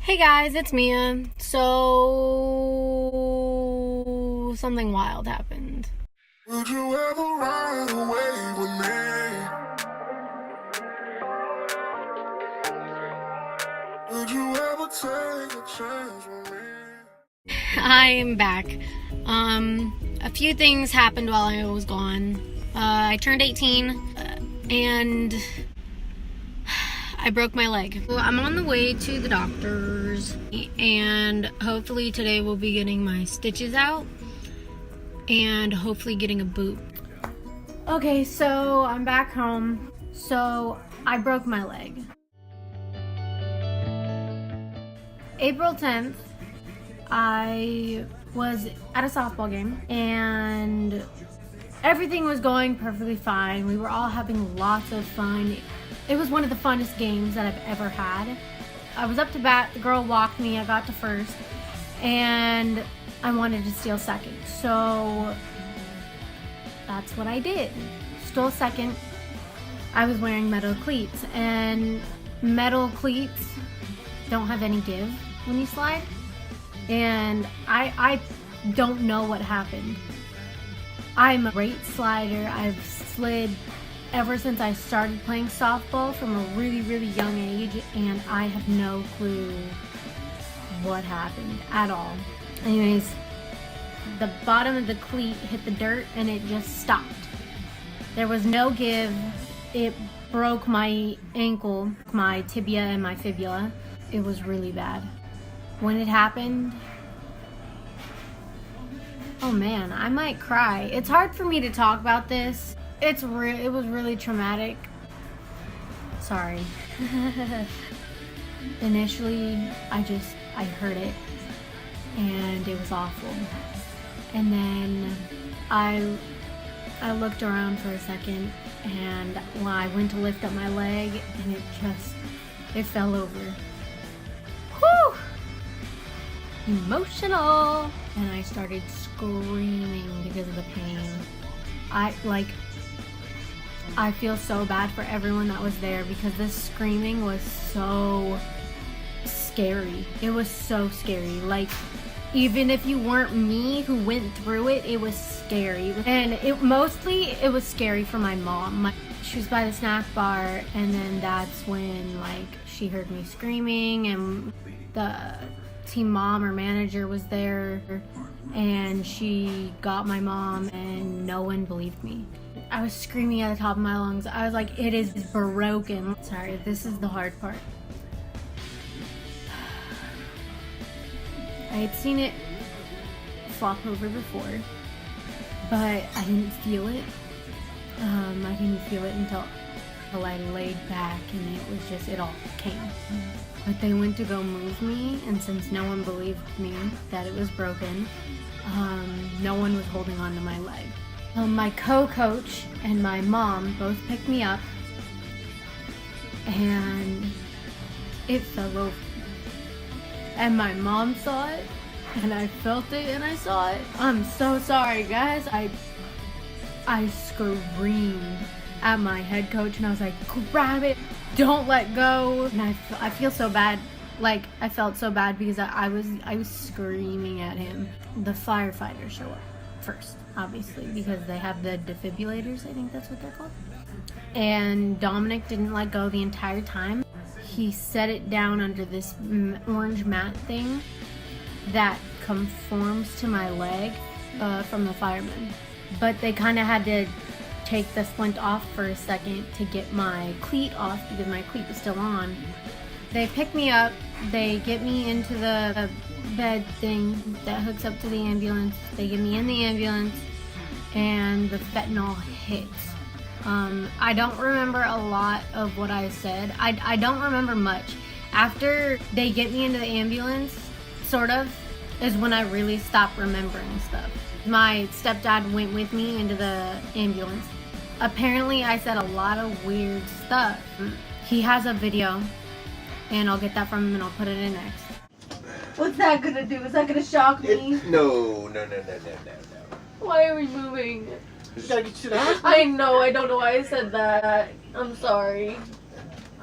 Hey guys, it's Mia. So, something wild happened. Would you ever ride away with me? Would you ever take a chance with me? I'm back. A few things happened while I was gone. I turned 18, and I broke my leg. So I'm on the way to the doctor's, and hopefully today we'll be getting my stitches out, and hopefully getting a boot. Okay, so I'm back home. So I broke my leg. April 10th, I was at a softball game and everything was going perfectly fine. We were all having lots of fun. It was one of the funnest games that I've ever had. I was up to bat, the girl walked me, I got to first, and I wanted to steal second. So that's what I did. Stole second. I was wearing metal cleats, and metal cleats don't have any give when you slide. And I don't know what happened. I'm a great slider. I've slid ever since I started playing softball from a really, really young age, and I have no clue what happened at all. Anyways, the bottom of the cleat hit the dirt and it just stopped. There was no give. It broke my ankle, my tibia and my fibula. It was really bad. When it happened, oh man, I might cry. It's hard for me to talk about this. It was really traumatic. Sorry. Initially, I heard it and it was awful. And then I looked around for a second, and when I went to lift up my leg, and it fell over. Whew! Emotional! And I started screaming because of the pain. I feel so bad for everyone that was there because this screaming was so scary. It was so scary. Like, even if you weren't me who went through it, it was scary. And it was scary for my mom. She was by the snack bar, and then that's when, like, she heard me screaming, and the team mom or manager was there, and she got my mom, and no one believed me. I was screaming at the top of my lungs. I was like, it is broken. Sorry, this is the hard part. I had seen it flop over before, but I didn't feel it. I didn't feel it until I laid back, and it all came. But they went to go move me, and since no one believed me that it was broken, no one was holding on to my leg. My co-coach and my mom both picked me up, and it fell over. And my mom saw it, and I felt it, and I saw it. I'm so sorry, guys. I screamed at my head coach, and I was like, grab it, don't let go. And I feel so bad. Like, I felt so bad because I was screaming at him. The firefighters show up first, obviously, because they have the defibrillators, I think that's what they're called. And Dominic didn't let go the entire time. He set it down under this orange mat thing that conforms to my leg from the firemen. But they kind of had to take the splint off for a second to get my cleat off because my cleat was still on. They pick me up, they get me into the bed thing that hooks up to the ambulance. They get me in the ambulance, and the fentanyl hits. I don't remember a lot of what I said. I don't remember much. After they get me into the ambulance, sort of, is when I really stopped remembering stuff. My stepdad went with me into the ambulance. Apparently, I said a lot of weird stuff. He has a video, and I'll get that from him and I'll put it in next. What's that gonna do? Is that gonna shock me? No. Why are we moving? You gotta get you to the hospital. I know, I don't know why I said that. I'm sorry.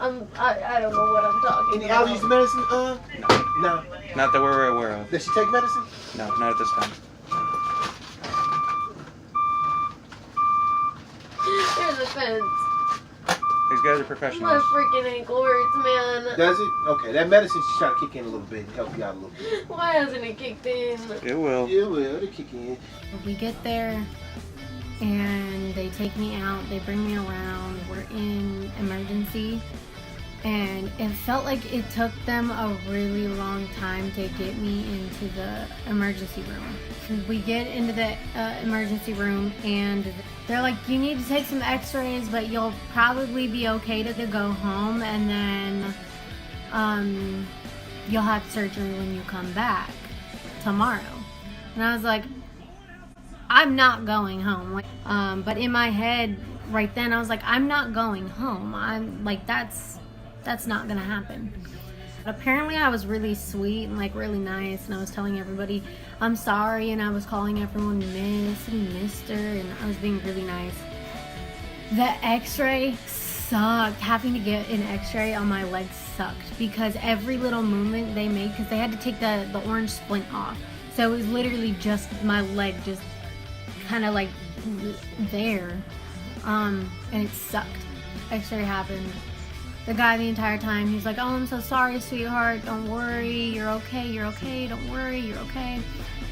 I don't know what I'm talking Any about. allergies to medicine? No. Not that we're aware of. Does she take medicine? No, not at this time. There's a fence. These guys are My professionals. freaking ankle hurts, man. Does it? Okay, that medicine she's trying to kick in a little bit and help you out a little bit. Why hasn't it kicked in? It will. Yeah, well, it'll kick in. We get there and they take me out, they bring me around, we're in emergency, and it felt like it took them a really long time to get me into the emergency room. We get into the emergency room and they're like, you need to take some x-rays, but you'll probably be okay to go home, and then you'll have surgery when you come back tomorrow. And I was like, I'm not going home. But in my head right then, I was like, I'm not going home. I'm like, that's not gonna happen. But apparently I was really sweet and like really nice, and I was telling everybody I'm sorry, and I was calling everyone Miss and Mister, and I was being really nice. The x-ray sucked. Having to get an x-ray on my leg sucked because every little movement they made, because they had to take the orange splint off. So it was literally just my leg just kind of like there, and it sucked. X-ray happened. The guy the entire time, he was like, oh, I'm so sorry, sweetheart, don't worry, you're okay, don't worry, you're okay.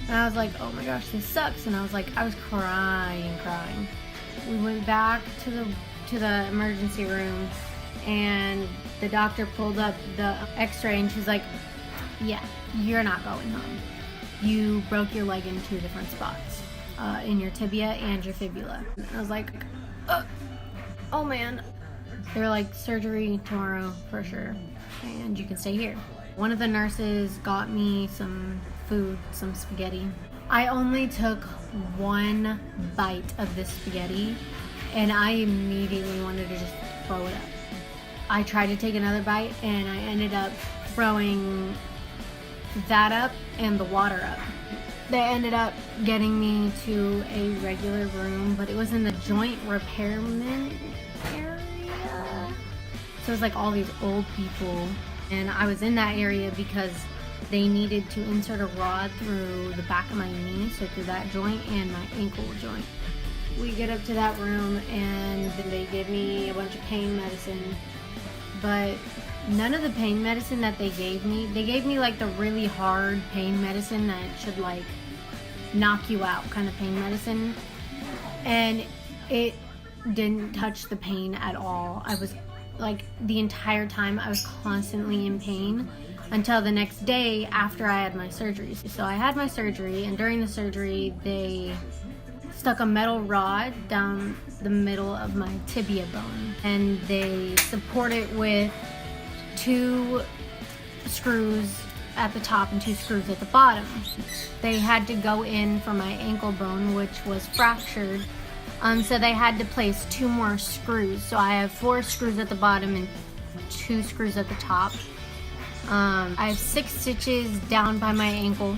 And I was like, oh my gosh, this sucks. And I was like, I was crying. We went back to the emergency room, and the doctor pulled up the x-ray, and she's like, yeah, you're not going home. You broke your leg in 2 different spots, in your tibia and your fibula. And I was like, oh man. They were like, surgery tomorrow for sure, and you can stay here. One of the nurses got me some food, some spaghetti. I only took 1 bite of this spaghetti, and I immediately wanted to just throw it up. I tried to take another bite, and I ended up throwing that up and the water up. They ended up getting me to a regular room, but it was in the joint repairment area. So it was like all these old people, and I was in that area because they needed to insert a rod through the back of my knee, so through that joint and my ankle joint. We get up to that room, and then they give me a bunch of pain medicine, but none of the pain medicine that they gave me like the really hard pain medicine that should like knock you out kind of pain medicine, and it didn't touch the pain at all. I was like, the entire time I was constantly in pain until the next day after I had my surgery. So I had my surgery, and during the surgery they stuck a metal rod down the middle of my tibia bone, and they support it with 2 screws at the top and 2 screws at the bottom. They had to go in for my ankle bone, which was fractured. So they had to place 2 more screws. So I have 4 screws at the bottom and 2 screws at the top. I have 6 stitches down by my ankle,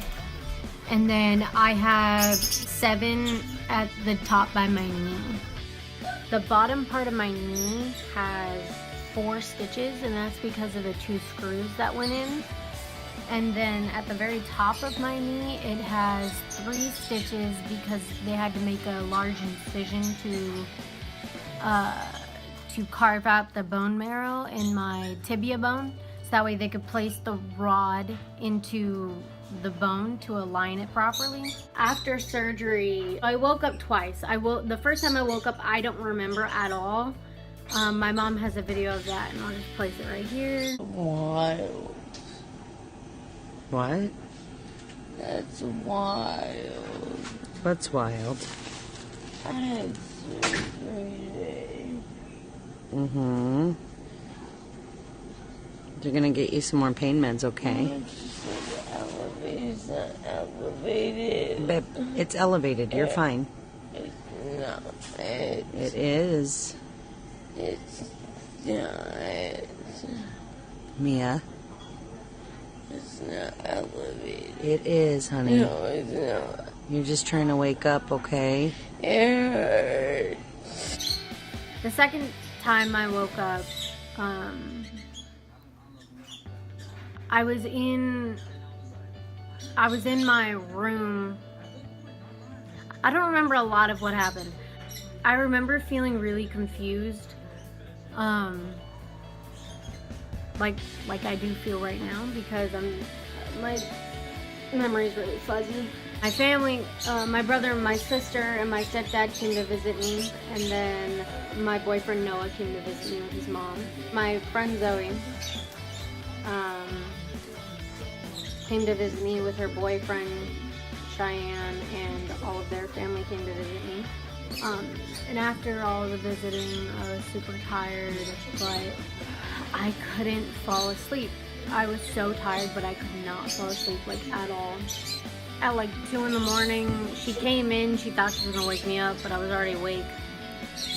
and then I have 7 at the top by my knee. The bottom part of my knee has 4 stitches, and that's because of the 2 screws that went in. And then at the very top of my knee, it has 3 stitches because they had to make a large incision to carve out the bone marrow in my tibia bone, so that way they could place the rod into the bone to align it properly. After surgery, I woke up twice. The first time I woke up, I don't remember at all. My mom has a video of that, and I'll just place it right here. Wild. What? That's wild. What's wild? I had surgery. Mm-hmm. They're gonna get you some more pain meds, okay? It's not elevated. Babe, it's elevated. You're fine. It's not. It is. It's not. Mia. It's not elevated. It is, honey. No, it's not. You're just trying to wake up, okay? It hurts. The second time I woke up, I was in my room. I don't remember a lot of what happened. I remember feeling really confused. Like I do feel right now, because my memory's really fuzzy. My family, my brother, my sister, and my stepdad came to visit me, and then my boyfriend Noah came to visit me with his mom. My friend Zoe came to visit me with her boyfriend Cheyenne, and all of their family came to visit me. And after all the visiting, I was super tired, but I couldn't fall asleep. I was so tired, but I could not fall asleep, like, at all. At like 2 in the morning, she came in, she thought she was gonna wake me up, but I was already awake.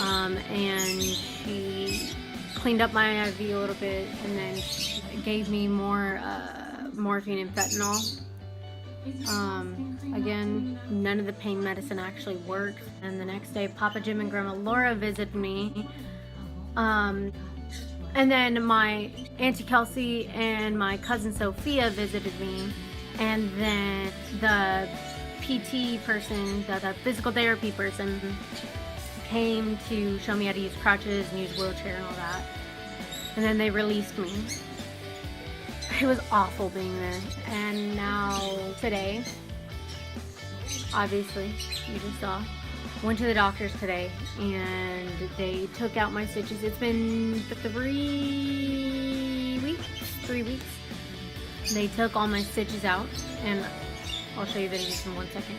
And she cleaned up my IV a little bit, and then she gave me more morphine and fentanyl. Again, none of the pain medicine actually worked. And the next day, Papa Jim and Grandma Laura visited me. And then my Auntie Kelsey and my cousin Sophia visited me. And then the PT person, the physical therapy person, came to show me how to use crutches and use wheelchair and all that. And then they released me. It was awful being there. And now today, obviously, you just saw, went to the doctors today and they took out my stitches. It's been 3 weeks. They took all my stitches out, and I'll show you the videos in 1 second.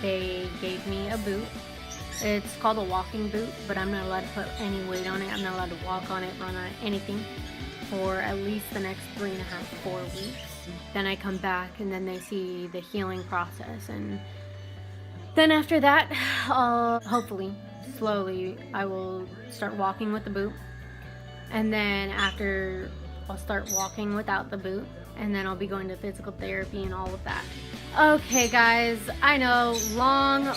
They gave me a boot. It's called a walking boot, but I'm not allowed to put any weight on it. I'm not allowed to walk on it, run on it, anything, for at least the next 3.5 to 4 weeks. Then I come back, and then they see the healing process, and then after that, hopefully, slowly, I will start walking with the boot, and then after, I'll start walking without the boot, and then I'll be going to physical therapy and all of that. Okay guys, I know, long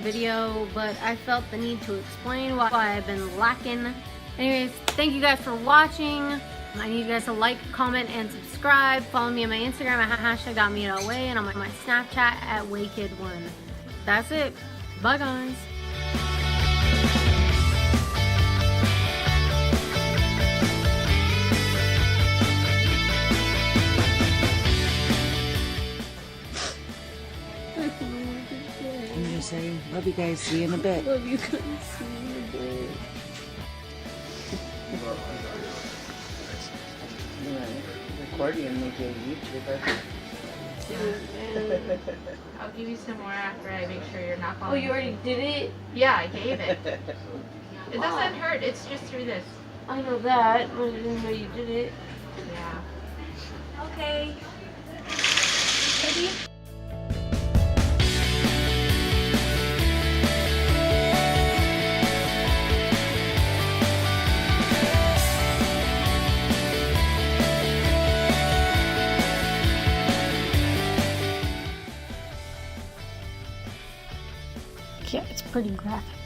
video, but I felt the need to explain why I've been lacking. Anyways, thank you guys for watching. I need you guys to like, comment, and subscribe. Follow me on my Instagram at #.me.away, and on my Snapchat at waykid1. That's it. Bye guys. I'm just saying, love you guys. See you in a bit. Love you guys. See you in a bit. Accordion they gave you. I'll give you some more after I make sure you're not Oh, falling. you already did it? Yeah, I gave it. It doesn't hurt. It's just through this. I know that, but I didn't know you did it. Yeah. Okay. Yeah, it's pretty graphic.